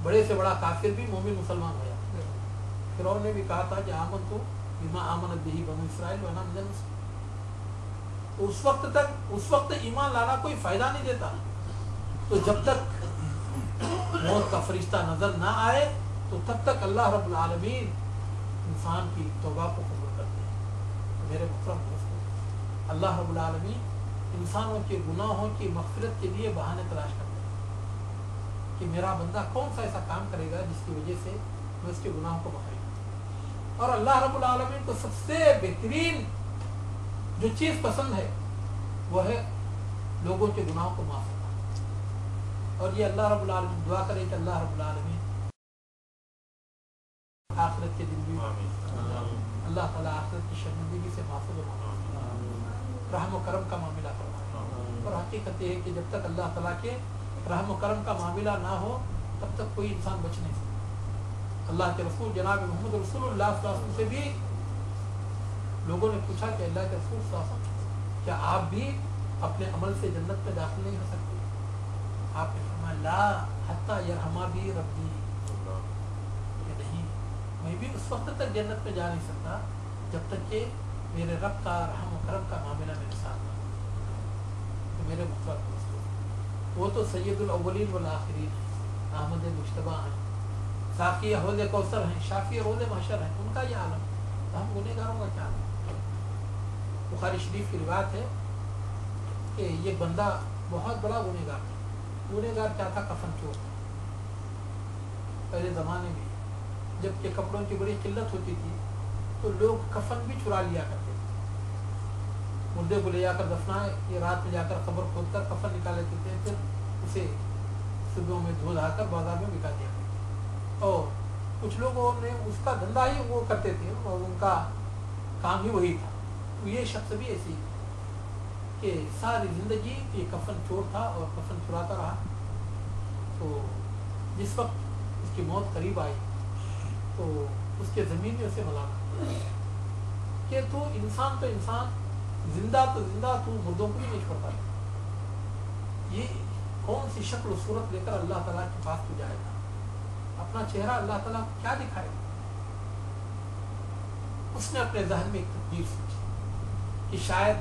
بڑے سے بڑا کافر بھی مومن مسلمان ہو جاتا. فرعون نے بھی کہا تھا کہ آمنت بما آمنت بہ بنو اسرائیل وانا من المسلمین. اس وقت ایمان لانا کوئی فائدہ نہیں دیتا. تو جب تک موت کا فرشتہ نظر نہ آئے تو تب تک اللہ رب العالمین انسان کی توبہ کو قبول کرتے ہیں. میرے محترم دوستو، اللہ رب العالمین انسانوں کے گناہوں کی مغفرت کے لیے بہانے تلاش کرتے ہیں کہ میرا بندہ کون سا ایسا کام کرے گا جس کی وجہ سے میں اس کے گناہوں کو معاف کروں. اور اللہ رب العالمین کو سب سے بہترین جو چیز پسند ہے وہ ہے لوگوں کے گناہوں کو معاف کرنا. اور یہ اللہ رب العالمین دعا کرے کہ اللہ رب العالمین آخرت کے دن بھی اللہ تعالیٰ آخرت کی شرمندگی سے محفوظ و رحم و کرم کا معاملہ فرمائے. اور حقیقت یہ ہے کہ جب تک اللہ تعالیٰ کے رحم و کرم کا معاملہ نہ ہو تب تک کوئی انسان بچ نہیں سکتا. اللہ کے رسول جناب محمد رسول اللہ صلی اللہ علیہ وسلم سے بھی لوگوں نے پوچھا کہ اللہ کے رسول صلی اللہ علیہ وسلم کیا آپ بھی اپنے عمل سے جنت میں داخل نہیں ہو سکتے؟ آپ نے فرمایا لا حتی یرحما بھی ربی، کہ نہیں میں بھی اس وقت تک جنت میں جا نہیں سکتا جب تک کہ میرے رب کا رحم و کرم کا معاملہ میرے ساتھ نہ ہو. تو میرے محترم دوستو، وہ تو سید الاولین والآخرین ہیں، احمد مجتبیٰ ہیں، ساقی حوض کوثر ہیں، شافی حوض محشر ہیں. ان کا یہ عالم، تو ہم گنہگاروں کا کیا عالم. بخاری شریف کی روایت ہے کہ یہ بندہ بہت بڑا گنہگار تھا. گنہگار کیا تھا؟ کفن چور تھا. پہلے زمانے میں جب کہ کپڑوں کی بڑی قلت ہوتی تھی تو لوگ کفن بھی چرا لیا کرتے تھے. مردے کو لے جا کر دفنائے، یہ رات میں جا کر قبر کھود کر کفن نکال لیتے تھے، پھر اسے صبح میں دھو دھا کر بازار میں بکا دیا کرتے. اور کچھ لوگوں نے اس کا دھندا ہی وہ کرتے تھے اور ان کا کام ہی وہی تھا. تو یہ شخص بھی ایسی کہ ساری زندگی یہ کفن چور تھا اور کفن چراتا رہا. تو جس وقت اس کی موت قریب آئی تو اس کے زمین نے اسے ملامت کہ تو انسان زندہ تو مردوں کو بھی نہیں چھوڑتا. یہ کون سی شکل و صورت لے کر اللہ تعالیٰ کے پاس تو جائے گا؟ اپنا چہرہ اللہ تعالیٰ کو کیا دکھائے گا؟ اس نے اپنے ذہن میں ایک تدبیر سوچی کہ شاید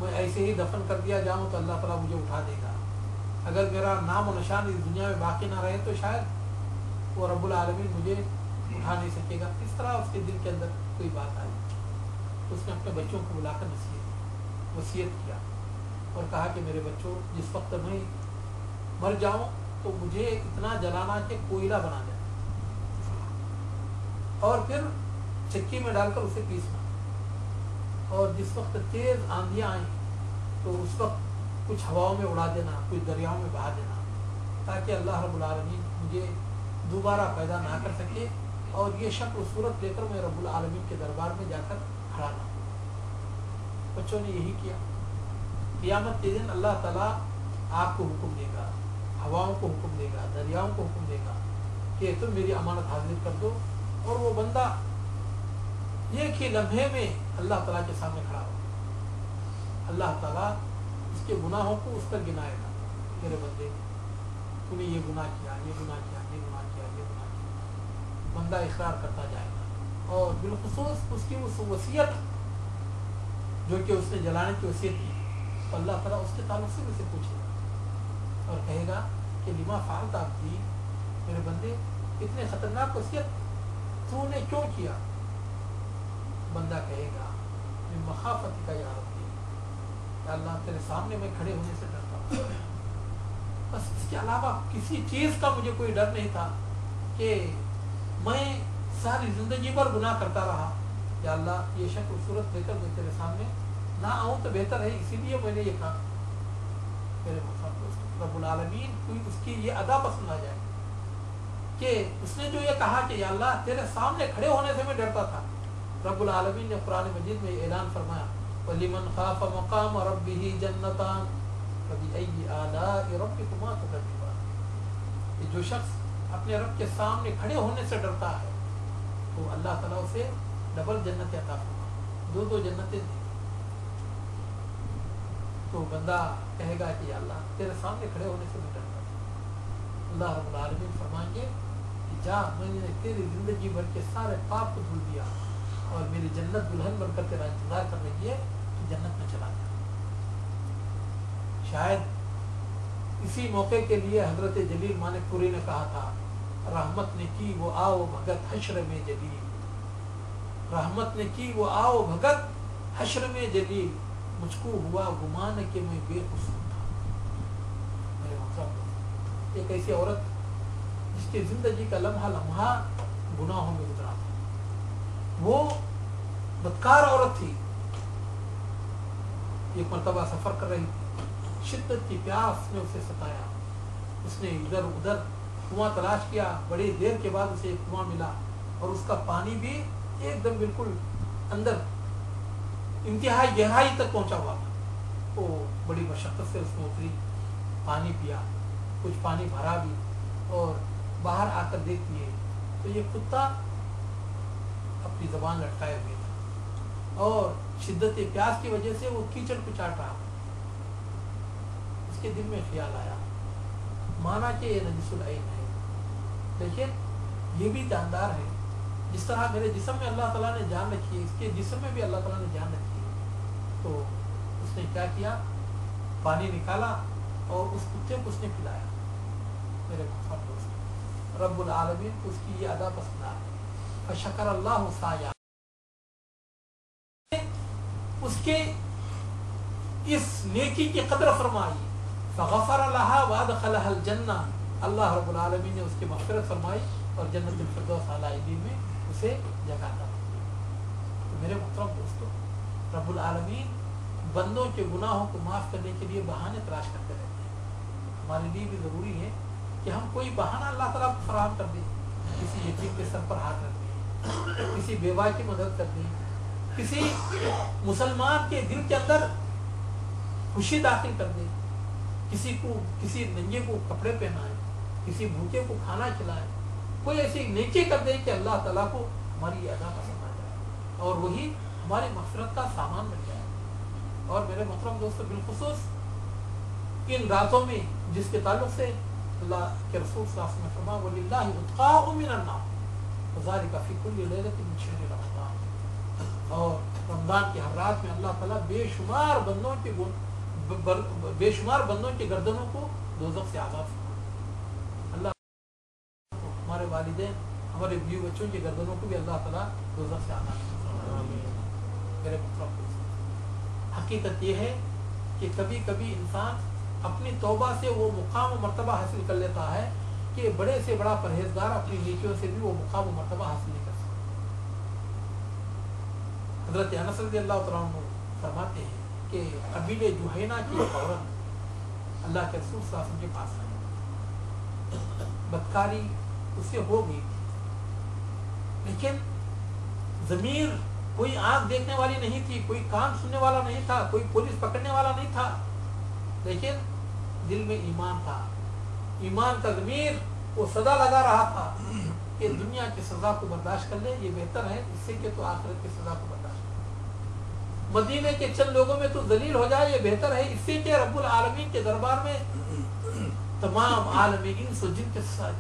میں ایسے ہی دفن کر دیا جاؤں تو اللہ تعالیٰ مجھے اٹھا دے گا. اگر میرا نام و نشان اس دنیا میں باقی نہ رہے تو شاید وہ رب العالمین مجھے اٹھا نہیں سکے گا. اس طرح اس کے دل کے اندر کوئی بات آئی. اس نے اپنے بچوں کو بلا کر وصیت کیا اور کہا کہ میرے بچوں، جس وقت میں مر جاؤں تو مجھے اتنا جلانا کہ کوئلہ بنا دیں اور پھر چکی میں ڈال کر اسے پیسنا. اور جس وقت تیز آندھیاں آئیں تو اس وقت کچھ ہواؤں میں اڑا دینا، کچھ دریاؤں میں بہا دینا، تاکہ اللہ رب العالمین مجھے دوبارہ پیدا نہ کر سکے اور یہ شکل و صورت لے کر میں رب العالمین کے دربار میں جا کر کھڑا نہ ہوں. بچوں نے یہی کیا. قیامت کے دن اللہ تعالیٰ آپ کو حکم دے گا، ہواؤں کو حکم دے گا، دریاؤں کو حکم دے گا کہ تم میری امانت حاضر کر دو. اور وہ بندہ ایک ہی لمحے میں اللہ تعالیٰ کے سامنے کھڑا ہو. اللہ تعالیٰ اس کے گناہوں کو اس پر گنائے گا. میرے بندے تو نے یہ گناہ کیا، یہ گناہ کیا، یہ گناہ کیا، یہ گناہ کیا. بندہ اقرار کرتا جائے گا. اور بالخصوص اس کی اس وصیت جو کہ اس نے جلانے کی وصیت کی تو اللہ تعالیٰ اس کے تعلق سے اسے پوچھے گا اور کہے گا کہ لما فعلت عبدی، میرے بندے اتنے خطرناک وصیت تو نے کیوں کیا؟ بندہ کہے گا من مخافت کا یا ربی، کہ اللہ تیرے سامنے میں کھڑے ہونے سے ڈرتا ہوں. بس اس کے علاوہ کسی چیز کا مجھے کوئی ڈر نہیں تھا کہ میں ساری زندگی پر گناہ کرتا رہا. یا اللہ یہ شکل صورت لے کر میں تیرے سامنے نہ آؤں تو بہتر ہے، اسی لیے میں نے یہ کہا. میرے محترم رب العالمین کوئی اس کی یہ ادا پسند آ جائے کہ اس نے جو یہ کہا کہ یا اللہ تیرے سامنے کھڑے ہونے سے میں ڈرتا تھا. رب العالمین نے قرآن مجید میں اعلان فرمایا وَلِمَنْ خَافَ مَقَامَ رَبِّهِ جَنَّتَانِ فَبِأَيِّ آلَاءِ رَبِّكُمَا تُكَذِّبَانِ. کہ جو شخص اپنے رب کے سامنے کھڑے ہونے سے ڈرتا ہے تو اللہ تعالیٰ اسے ڈبل جنتیں عطا فرمائے، دو جنتیں دیں. تو بندہ کہے گا کہ یا اللہ تیرے سامنے کھڑے ہونے سے میں ڈرتا تھا. اللہ رب العالمین فرمائیں گے کہ جا میں نے تیری زندگی بھر کے سارے پاپ کو دھل دیا اور میری جنت دلہن بن کر تیرا انتظار کر رہی ہے کہ جنت میں چلا جا. شاید اسی موقع کے لیے حضرت جلیل مانک پوری نے کہا تھا رحمت نے کی وہ آؤ بھگت حشر میں جلیل, رحمت نے کی وہ آؤ بھگت حشر میں جلیل, مجھ کو ہوا گمان کہ میں بے قصور تھا. میرے مطلب ایک ایسی عورت جس کی زندگی کا لمحہ لمحہ گناہوں میں گزرا تھا, وہ بدکار عورت تھی. ایک مرتبہ سفر کر رہی تھی, شدت کی پیاس نے اسے ستایا, اس نے ادھر ادھر کنواں تلاش کیا, بڑی دیر کے بعد اسے ایک کنواں ملا اور اس کا پانی بھی ایک دم بالکل اندر انتہائی گہرائی تک پہنچا ہوا تھا. وہ بڑی مشقت سے اس میں اتری, پانی پیا, کچھ پانی بھرا بھی, اور باہر آ کر دیکھتی ہے تو یہ کتا اپنی زبان لٹکائے ہوئے تھا اور شدت پیاس کی وجہ سے وہ کیچڑ کو چاٹ رہا تھا. اس کے دل میں خیال آیا, مانا کہ یہ نجس العین ہے, لیکن یہ بھی جاندار ہے. جس طرح میرے جسم میں اللہ تعالیٰ نے جان رکھی ہے, اس کے جسم میں بھی اللہ تعالیٰ نے جان رکھی ہے. تو اس نے کیا کیا, پانی نکالا اور اس کتے کو اس نے پلایا. میرے دوست رب العالمین کو اس کی یہ ادا پسند آئی. فشکر اللہ سایہ, اس کے اس نیکی کی قدر فرمائی. فغفر لها وادخلها الجنہ, اللہ رب العالمین نے اس کی مغفرت فرمائی اور جنت الفردوس اعلی میں اسے جگہ دی. تو میرے محترم دوستو, رب العالمین بندوں کے گناہوں کو معاف کرنے کے لیے بہانے تلاش کرتے رہتے ہیں. ہمارے لیے بھی ضروری ہے کہ ہم کوئی بہانہ اللہ تعالیٰ کو فراہم کر دیں, کسی یتیم کے سر پر ہاتھ رکھ دیں, کسی بیوہ کی مدد کر دیں, کسی مسلمان کے دل کے اندر خوشی داخل کر دیں, کسی ننگے کو کپڑے پہنائیں, کسی بھوکے کو کھانا کھلائیں, کوئی ایسی نیکی کر دیں کہ اللہ تعالیٰ کو ہماری ادا پسند آ جائے اور وہی ہماری مغفرت کا سامان بن جائے. اور میرے محترم دوستو, بالخصوص ان راتوں میں جس کے تعلق سے اللہ کے رسول صلی اللہ علیہ وسلم نے فرمایا وَلِلَّهِ اُتْقَاءُ مِنَ النَّارِ وَذَلِكَ فِي كُلِّ لَيْلَةٍ مِنْ شَهْرِ رمضان. اور رمضان کی ہر رات میں اللہ تعالیٰ بے شمار بندوں کی گردنوں کو دوزخ سے آزاد فرمائے. اللہ ہمارے والدین, ہمارے بیوی بچوں کی گردنوں کو بھی اللہ تعالیٰ دوزخ سے آزاد فرمائے. میرے محترم دوست, حقیقت یہ ہے کہ کبھی کبھی انسان اپنی توبہ سے وہ مقام و مرتبہ حاصل کر لیتا ہے کہ بڑے سے بڑا پرہیزگار اپنی نیکیوں سے بھی وہ مقام و مرتبہ حاصل نہیں کر سکتا. حضرت انس رضی اللہ تعالیٰ عنہ فرماتے ہیں کہ قبیلے جوہینہ کی ایک عورت اللہ کے رسول صلی اللہ علیہ وسلم کے پاس آئی. بدکاری اس سے ہو گئی تھی, لیکن ضمیر, کوئی آنکھ دیکھنے والی نہیں تھی, کوئی کان سننے والا نہیں تھا, کوئی پولیس پکڑنے والا نہیں تھا, لیکن دل میں ایمان تھا. ایمان کا ضمیر وہ سزا لگا رہا تھا کہ دنیا کی سزا کو برداشت کر لے, یہ بہتر ہے اس سے کہ تو آخرت کی سزا کو برداشت کر لے. مدینے کے چند لوگوں میں تو ذلیل ہو جائے, یہ بہتر ہے اس سے کہ رب العالمین کے دربار میں تمام عالم انس و جن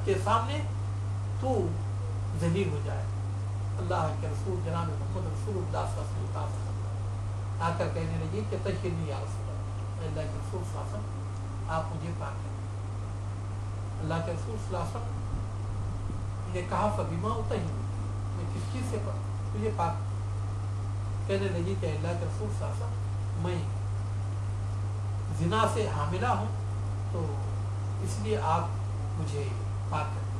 کے سامنے تو ذلیل ہو جائے. اللہ کے رسول جناب محمد رسول اللہ صلی اللہ علیہ وسلم آ کر کہنے لگی کہ تشہدنی یا رسول اللہ, اللہ کے رسول صلی اللہ علیہ وسلم آپ مجھے پاک کریں. اللہ کے رسول صلی اللہ علیہ وسلم نے کہا فبما اطہر, میں کس چیز سے تجھے پاک. کہنے لگی کہ اللہ کے رسول صلی اللہ علیہ وسلم میں زنا سے حاملہ ہوں تو اس لیے آپ مجھے پاک کریں.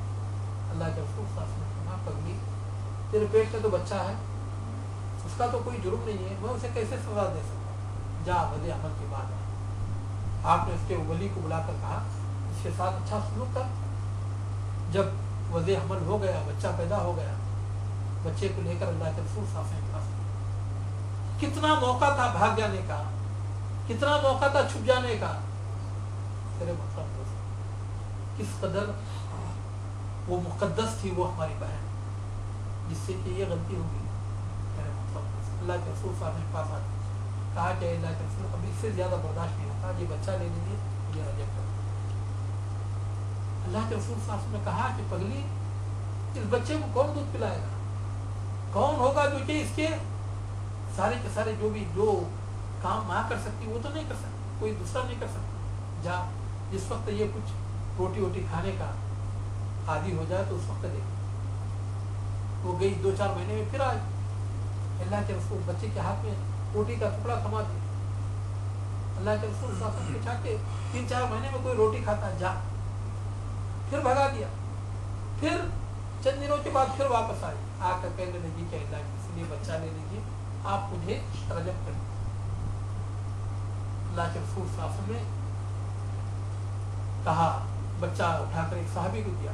اللہ کے رسول صلی اللہ علیہ وسلم نے کہا پگلی تیرے پیٹ میں تو بچہ ہے, اس کا تو کوئی جرم نہیں ہے, میں اسے کیسے سزا دے سکتا ہوں, جا ولی عمل کی بات ہے. آپ نے اس کے ولی کو بلا کر کہا اس کے ساتھ اچھا سلوک کر. جب وضع حمل ہو گیا, بچہ پیدا ہو گیا, بچے کو لے کر اللہ کے رسول صلی اللہ علیہ وسلم کتنا موقع تھا بھاگ جانے کا, کتنا موقع تھا چھپ جانے کا. تیرے مطلب دوست کس قدر وہ مقدس تھی وہ ہماری بہن, جس سے کہ یہ غلطی ہوگی. میرے مطلب اللہ کے رسول صلی اللہ علیہ وسلم پاس آ کہا کہ اللہ کے رسول اب اس سے زیادہ برداشت نہیں ہوتا, یہ بچہ لے لیجیے, یہ رجب کر. اللہ کے رسول صلی اللہ علیہ وسلم نے کہا کہ پگلی اس بچے کو کون دودھ پلائے گا؟ کون ہوگا جو کہ اس کے سارے جو کام ماں کر سکتی وہ تو نہیں کر سکتی، کوئی دوسرا نہیں کر سکتا۔ جا جس وقت یہ کچھ روٹی ووٹی کھانے کا عادی ہو جائے تو اس وقت دیکھ وہ گئی 2-4 مہینے میں پھر آئی، اللہ کے رسول بچے کے ہاتھ میں روٹی کا ٹکڑا تھما دیا۔ اللہ کے رسول صلی اللہ علیہ وسلم پوچھا کہ 3-4 مہینے میں کوئی روٹی کھاتا ہے؟ جا، پھر بھگا دیا۔ پھر چند دنوں کے بعد پھر واپس آئی، آ کر کہنے لگی کہ اللہ کے لیے بچہ لے لیجیے، آپ مجھے رجم کر دیجیے۔ اللہ کے رسول صلی اللہ علیہ وسلم نے کہا، بچہ اٹھا کر ایک صحابی کو دیا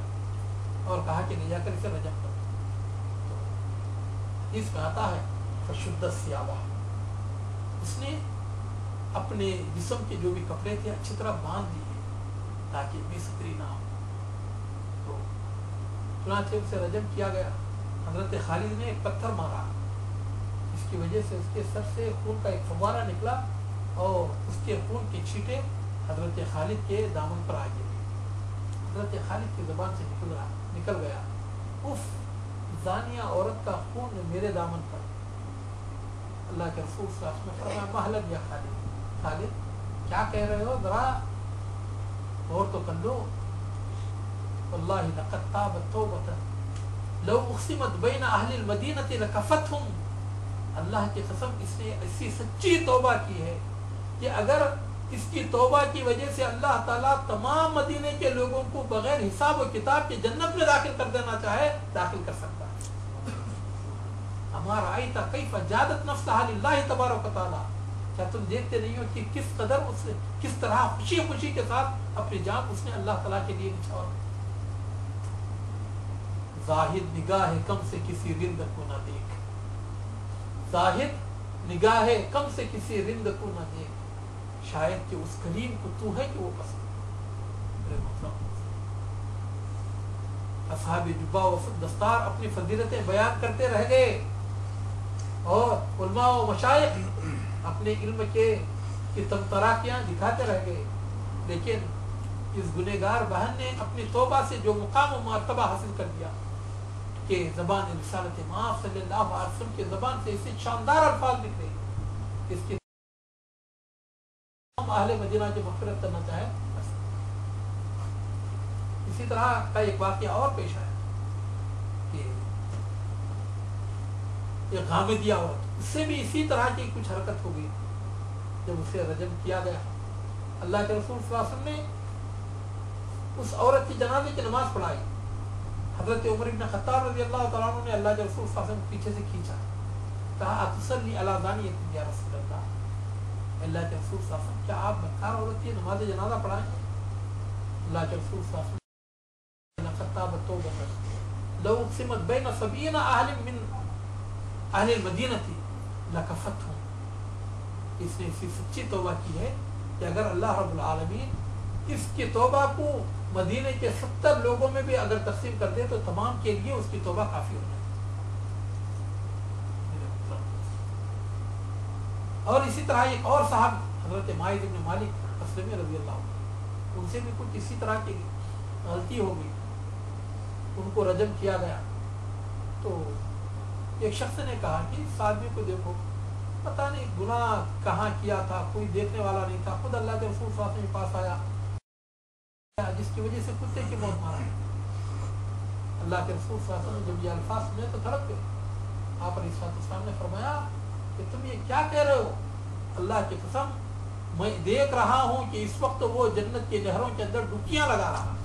اور کہا کہ لے جا کر اسے رجم کر دو۔ اس میں آتا ہے فشد الثیاب، اس نے اپنے جسم کے جو بھی کپڑے تھے اچھی طرح باندھ دیے تاکہ بے ستری نہ ہو۔ تو چنانچہ اسے رجم کیا گیا۔ حضرت خالد نے ایک پتھر مارا، اس کی وجہ سے اس کے سر سے خون کا ایک فوارہ نکلا اور اس کے خون کے چھینٹے حضرت خالد کے دامن پر آ گئے۔ حضرت خالد کی زبان سے نکل گیا، اف، زانیہ عورت کا خون میرے دامن پر۔ اللہ کے رسول صلی اللہ علیہ وسلم نے فرمایا مہلت یا خالد کیا کہہ رہے ہو، ذرا غور تو کر لو۔ واللہ لقد تابت توبۃ لو اقسمت بین اہل المدینۃ لکفتہم، اللہ کی قسم اس نے ایسی سچی توبہ کی ہے کہ اگر اس کی توبہ کی وجہ سے اللہ تعالیٰ تمام مدینے کے لوگوں کو بغیر حساب و کتاب کے جنت میں داخل کر دینا چاہے داخل کر سکتا ہے۔ ہمارا آئیتا کیف جادت نفسہا للہ تبارک و تعالیٰ، کیا تم دیکھتے نہیں ہو کہ کس قدر اس نے کس طرح خوشی خوشی کے ساتھ اپنی جان اس نے اللہ تعالیٰ کے لیے نچھاور۔ زاہد نگاہ کم سے کسی رند کو نہ دیکھ، زاہد نگاہ کم سے کسی رند کو نہ دیکھ، شاید کہ اس کریم کو تو ہے کہ وہ پسند۔ اصحاب جبہ و دستار اپنی فضیلتیں بیان کرتے رہ گئے اور علماء و مشائخ اپنے علم کی تمتراکیاں دکھاتے رہ گئے، لیکن اس گنہگار بہن نے اپنی توبہ سے جو مقام و مرتبہ حاصل کر دیا کہ زبان رسالت مآب صلی اللہ علیہ وسلم کی زبان سے اسے شاندار الفاظ نکلے، اس کی اہل مدینہ کی مغفرت کرنا چاہے۔ اسی طرح کا ایک واقعہ اور پیش آیا کہ ایک غامدیہ عورت، اس سے بھی اسی طرح کی کچھ حرکت ہو گئی۔ جب اسے رجم کیا گیا، اللہ کے رسول صلی اللہ علیہ وسلم نے اس عورت کی جنازے کی نماز پڑھائی۔ حضرت عمر بن خطاب رضی اللہ تعالیٰ عنہ نے اللہ کے رسول صلی اللہ علیہ وسلم پیچھے سے کھینچا، کہا اتصلی علی زانیۃ یا رسول اللہ، اللہ کے رسول صلی اللہ علیہ وسلم کیا آپ بدکار عورت کی نماز جنازہ پڑھائیں؟ اللہ کے رسول صلی اللہ علیہ وسلم خطاب توبۃ لو اقسمت بین 70 اہل من اہل المدینۃ لکفتہم، اس نے اسی سچی توبہ کی ہے کہ اگر اللہ رب العالمین اس کی توبہ کو مدینے کے 70 لوگوں میں بھی اگر تقسیم کر دے تو تمام کے لیے اس کی توبہ کافی ہو جائے۔ اور اسی طرح ایک اور صاحب حضرت ماعز بن مالک اسلمی رضی اللہ عنہ، ان سے بھی کچھ اسی طرح کی غلطی ہو گئی، ان کو رجم کیا گیا۔ تو ایک شخص نے کہا کہ اس آدمی کو دیکھو، پتہ نہیں گناہ کہاں کیا تھا، کوئی دیکھنے والا نہیں تھا، خود اللہ کے رسول صلی اللہ علیہ وسلم کے پاس آیا جس کی وجہ سے کتے کی موت مارا۔ اللہ کے رسول صلی اللہ علیہ وسلم جب یہ الفاظ سنے تو تھڑک گئے۔ آپ علیہ السلام نے فرمایا کہ تم یہ کیا کہہ رہے ہو؟ اللہ کی قسم میں دیکھ رہا ہوں کہ اس وقت وہ جنت کی نہروں کے اندر ڈبکیاں لگا رہا ہے۔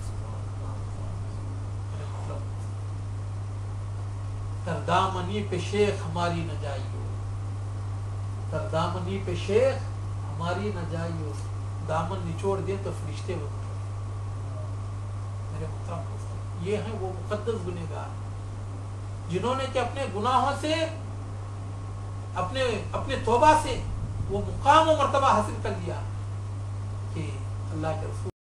تردامنی پہ شیخ ہماری نہ جائیو، تردامنی پہ شیخ ہماری نہ جائیو، دامن نچوڑ دے تو فرشتے وہ۔ میرے محترم دوستو، یہ ہیں وہ مقدس گنہگار جنہوں نے کہ اپنے گناہوں سے اپنے توبہ سے وہ مقام و مرتبہ حاصل کر لیا کہ اللہ کے رسول